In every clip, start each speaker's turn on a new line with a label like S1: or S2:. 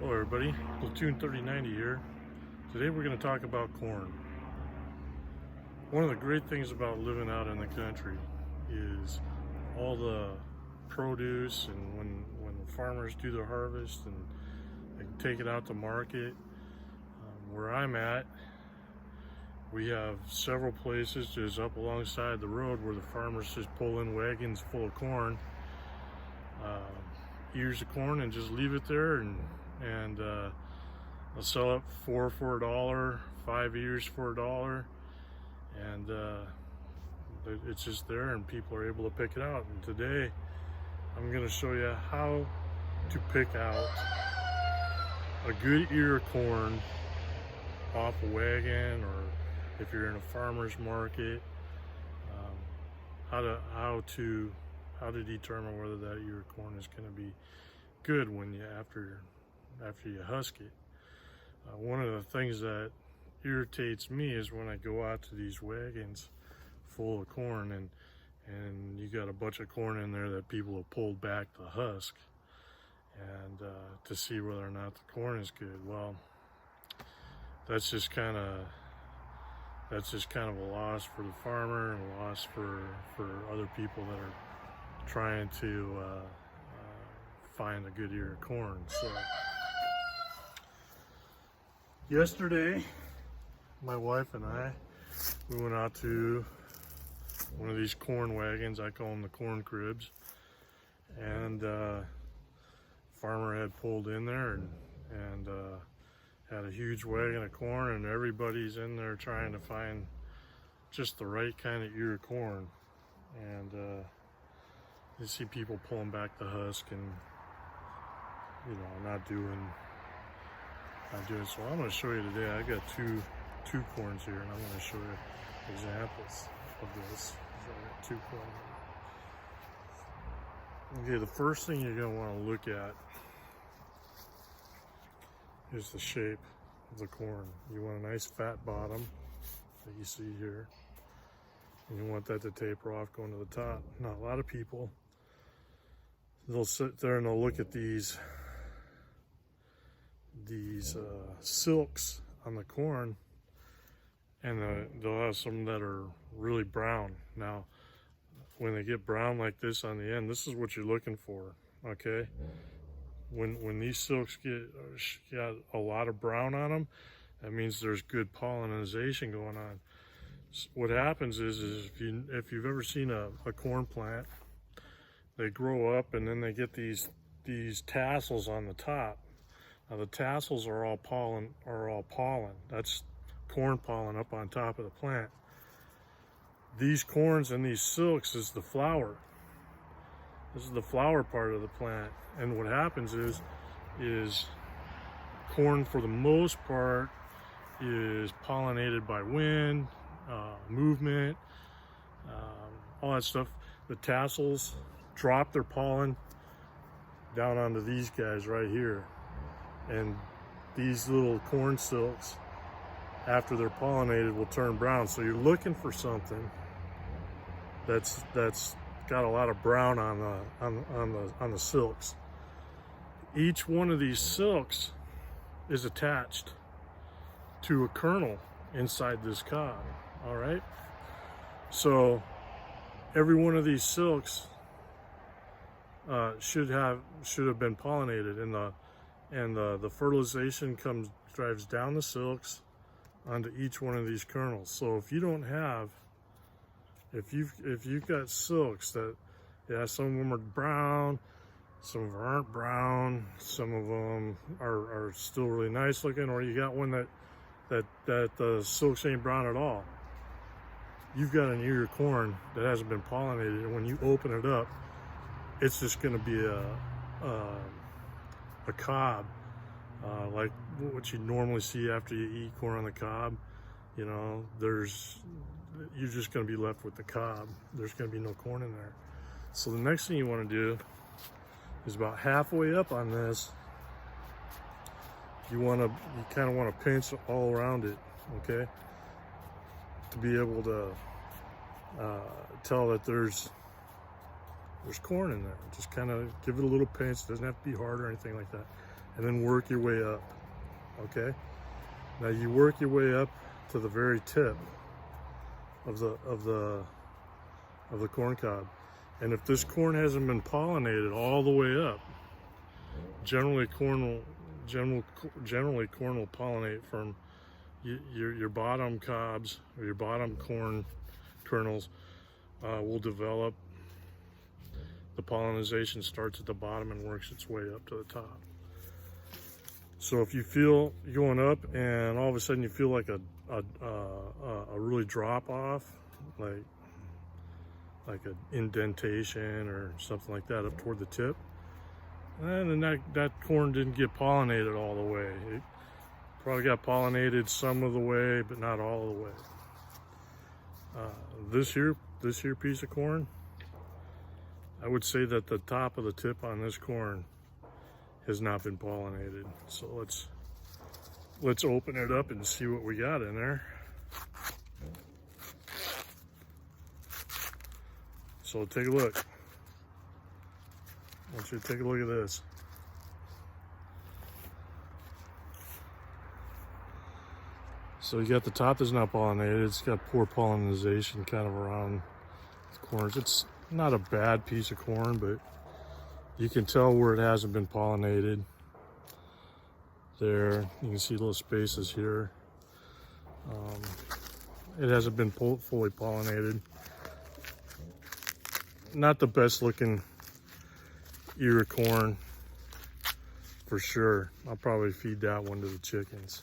S1: Hello everybody, Platoon 3090 here. Today we're going to talk about corn. One of the great things about living out in the country is all the produce, and when farmers do their harvest and they take it out to market. Where I'm at, we have several places just up alongside the road where the farmers just pull in wagons full of corn, ears of corn, and just leave it there, and they'll sell it for $1, 5 ears for $1, and it's just there and people are able to pick it out. And today I'm going to show you how to pick out a good ear of corn off a wagon, or if you're in a farmer's market, how to determine whether that ear of corn is going to be good when you after you husk it. One of the things that irritates me is when I go out to these wagons full of corn and you got a bunch of corn in there that people have pulled back the husk, and to see whether or not the corn is good. Well, that's just kind of a loss for the farmer and a loss for other people that are trying to find a good ear of corn. So yesterday, my wife and we went out to one of these corn wagons. I call them the corn cribs, and farmer had pulled in there and had a huge wagon of corn, and everybody's in there trying to find just the right kind of ear of corn. And you see people pulling back the husk and not doing. So I'm going to show you today. I got two corns here, and I'm going to show you examples of this. So I got two corn. Okay, the first thing you're going to want to look at is the shape of the corn. You want a nice fat bottom that you see here, and you want that to taper off going to the top. Now, a lot of people, they'll sit there and they'll look at these silks on the corn, and they'll have some that are really brown. Now, when they get brown like this on the end, this is what you're looking for, okay? When these silks got a lot of brown on them, that means there's good pollination going on. So what happens is if you've ever seen a corn plant, they grow up and then they get these tassels on the top. Now the tassels are all pollen. That's corn pollen up on top of the plant. These corns and these silks is the flower. This is the flower part of the plant. And what happens is corn, for the most part, is pollinated by wind, movement, all that stuff. The tassels drop their pollen down onto these guys right here. And these little corn silks, after they're pollinated, will turn brown. So you're looking for something that's got a lot of brown on the silks. Each one of these silks is attached to a kernel inside this cob. All right. So every one of these silks should have been pollinated, and the fertilization drives down the silks onto each one of these kernels. So if you've got silks that, yeah, some of them are brown, some of them aren't brown, some of them are still really nice looking, or you got one that the silks ain't brown at all, you've got an ear of corn that hasn't been pollinated. And when you open it up, it's just going to be a cob, like what you normally see after you eat corn on the cob. You're just going to be left with the cob. There's going to be no corn in there. So the next thing you want to do is, about halfway up on this, you kind of want to pinch all around it, okay, to be able to tell that there's corn in there. Just kind of give it a little pinch. It doesn't have to be hard or anything like that. and then work your way up. Okay, now you work your way up to the very tip of the corn cob, and if this corn hasn't been pollinated all the way up, generally corn will pollinate from your bottom cobs, or your bottom corn kernels will develop. The pollination starts at the bottom and works its way up to the top. So if you feel going up and all of a sudden you feel like a really drop off, like an indentation or something like that up toward the tip, and then that corn didn't get pollinated all the way. It probably got pollinated some of the way, but not all of the way. This here piece of corn, I would say that the top of the tip on this corn has not been pollinated. So let's open it up and see what we got in there. So take a look. I want you to take a look at this. So you got the top that's not pollinated. It's got poor pollination kind of around the corners. It's not a bad piece of corn, but you can tell where it hasn't been pollinated. There, you can see little spaces here. It hasn't been fully pollinated. Not the best looking ear of corn, for sure. I'll probably feed that one to the chickens.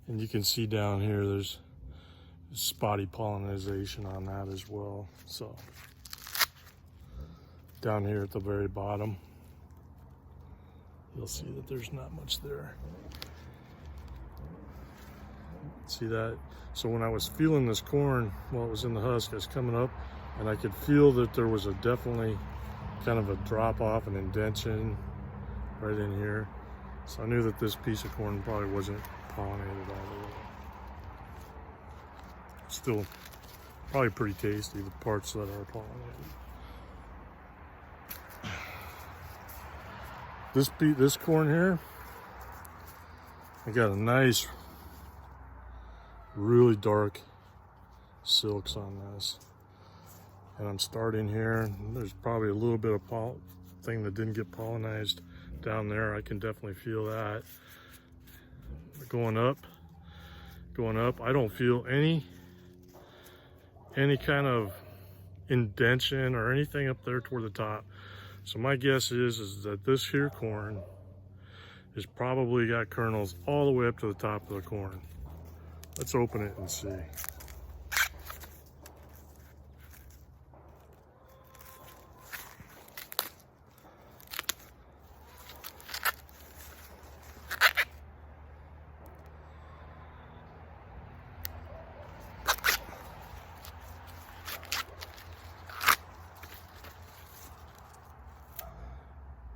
S1: And you can see down here, there's spotty pollination on that as well. So down here at the very bottom, you'll see that there's not much there. See that? So when I was feeling this corn while it was in the husk, I was coming up and I could feel that there was definitely kind of a drop off, an indentation right in here. So I knew that this piece of corn probably wasn't pollinated all the way. Still probably pretty tasty, the parts that are pollinated. This corn here, I got a nice, really dark silks on this. And I'm starting here, and there's probably a little bit of thing that didn't get pollinized down there. I can definitely feel that. Going up, I don't feel any kind of indentation or anything up there toward the top. So my guess is that this here corn has probably got kernels all the way up to the top of the corn. Let's open it and see.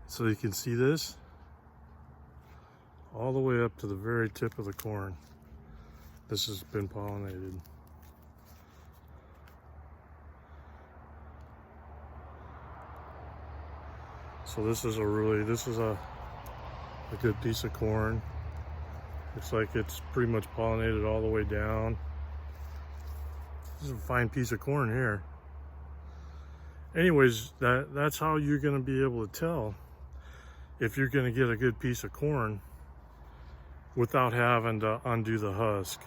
S1: So you can see this all the way up to the very tip of the corn. This has been pollinated. So this is a good piece of corn. Looks like it's pretty much pollinated all the way down. This is a fine piece of corn here. Anyways, that's how you're gonna be able to tell if you're going to get a good piece of corn without having to undo the husk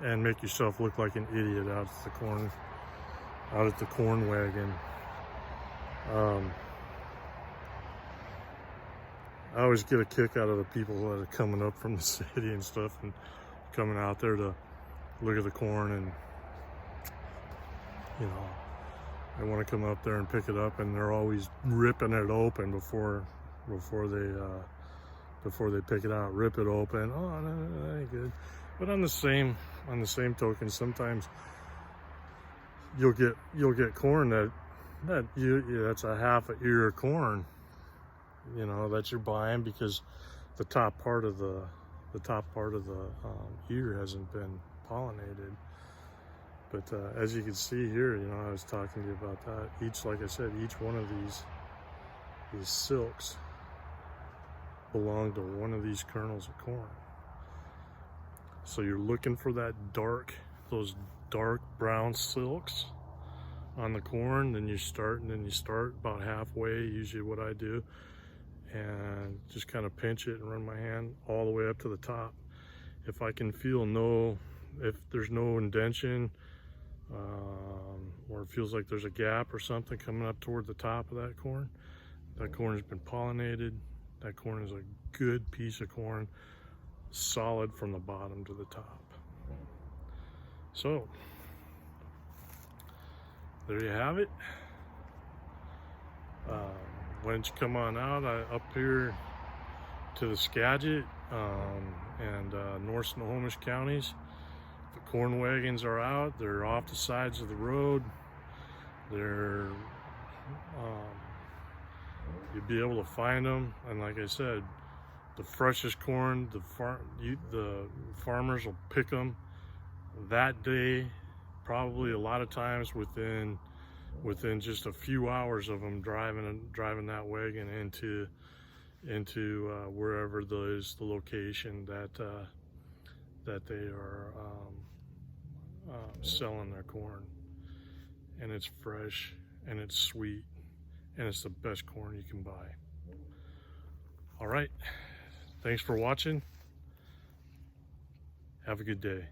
S1: and make yourself look like an idiot out at the corn wagon. I always get a kick out of the people that are coming up from the city and stuff and coming out there to look at the corn, and you know, they want to come up there and pick it up, and they're always ripping it open before they pick it out. Rip it open. Oh, no, that ain't good. But on the same token, sometimes you'll get corn that's a half an ear of corn, you know, that you're buying because the top part of the ear hasn't been pollinated. But as you can see here, you know, I was talking to you about that. Like I said, each one of these these silks belong to one of these kernels of corn. So you're looking for those dark brown silks on the corn. Then you start about halfway, usually what I do, and just kind of pinch it and run my hand all the way up to the top. If I can feel if there's no indentation, or it feels like there's a gap or something coming up toward the top of that corn has been pollinated. That corn is a good piece of corn, solid from the bottom to the top. So there you have it. Why don't you come on out up here to the Skagit and North Snohomish counties. The corn wagons are out. They're off the sides of the road. You'll be able to find them, and like I said, the freshest corn, the farmers will pick them that day, probably a lot of times within just a few hours of them driving that wagon into wherever the location that they are selling their corn. And it's fresh and it's sweet and it's the best corn you can buy. All right, thanks for watching. Have a good day.